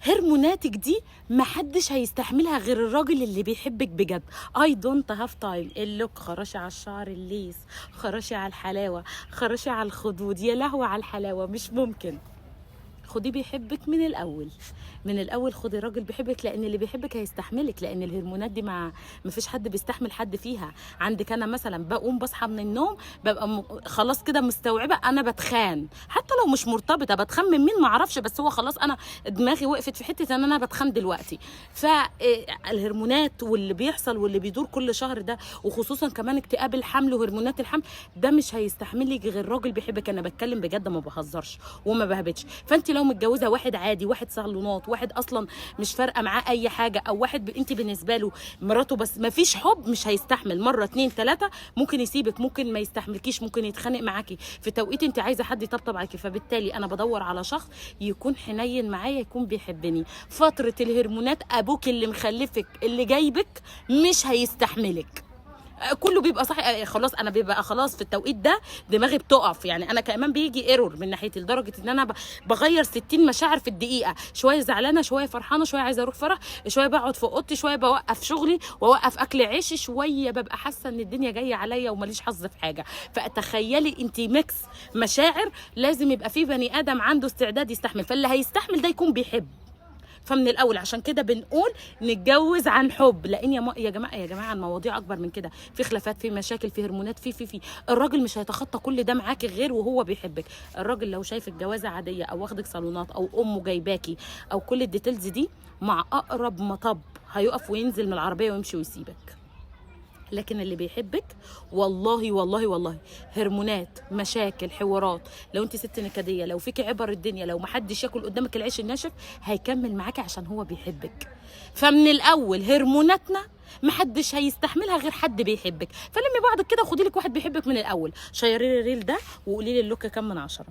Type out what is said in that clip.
هرموناتك دي محدش هيستحملها غير الراجل اللي بيحبك بجد. اي دونت هاف تايم. اللوك خراشي على الشعر، الليس خراشي على الحلاوه، خراشي على الخدود، يا لهوي على الحلاوه، مش ممكن. خديه بيحبك من الاول، من الاول خدي راجل بيحبك، لان اللي بيحبك هيستحملك، لان الهرمونات دي ما فيش حد بيستحمل حد فيها. عندك انا مثلا بقوم بصحى من النوم ببقى خلاص كده مستوعبه انا بتخان، حتى لو مش مرتبطه بتخان من مين ما اعرفش، بس هو خلاص انا دماغي وقفت في حته ان انا بتخان دلوقتي. فالهرمونات واللي بيحصل واللي بيدور كل شهر ده، وخصوصا كمان اكتئاب الحمل وهرمونات الحمل، ده مش هيستحملك غير راجل بيحبك. انا بتكلم بجد ما بهزرش وما بهبتش. فانت لو متجوزه واحد عادي، واحد صالونات، واحد اصلا مش فارقه معاه اي حاجه، او واحد انت بالنسبه له مراته بس ما فيش حب، مش هيستحمل. مره اتنين تلاته ممكن يسيبك، ممكن ما يستحملكيش، ممكن يتخانق معاكي في توقيت انت عايزه حد يطبطب عليكي. فبالتالي انا بدور على شخص يكون حنين معايا، يكون بيحبني. فتره الهرمونات ابوك اللي مخلفك اللي جايبك مش هيستحملك. كله بيبقى صح خلاص. انا بيبقى خلاص في التوقيت ده دماغي بتقف، يعني انا كمان بيجي ايرور من ناحيتي، لدرجه ان انا بغير 60 مشاعر في الدقيقه، شويه زعلانه، شويه فرحانه، شويه عايزه اروح فرح، شويه بقعد في اوضتي، شويه بوقف شغلي واوقف اكل عيشي، شويه ببقى حاسه ان الدنيا جايه عليا وماليش حظ في حاجه. فتخيلي انت ميكس مشاعر، لازم يبقى في بني ادم عنده استعداد يستحمل، فاللي هيستحمل ده يكون بيحب. فمن الاول عشان كده بنقول نتجوز عن حب، لان يا جماعه المواضيع اكبر من كده، في خلافات، في مشاكل، في هرمونات، في الراجل مش هيتخطى كل ده معاكي غير وهو بيحبك. الراجل لو شايفك جوازه عاديه، او واخدك صالونات، او امه جايباكي، او كل الديتيلز دي، مع اقرب مطب هيقف وينزل من العربيه ويمشي ويسيبك. لكن اللي بيحبك والله والله والله، هرمونات، مشاكل، حوارات، لو انت ست نكديه، لو فيكي عبر الدنيا، لو محدش ياكل قدامك العيش الناشف، هيكمل معاكي عشان هو بيحبك. فمن الاول هرموناتنا محدش هيستحملها غير حد بيحبك. فلمي بعضك كده وخدي لك واحد بيحبك من الاول. شيري لي الريل ده وقولي لي اللوك كام من 10.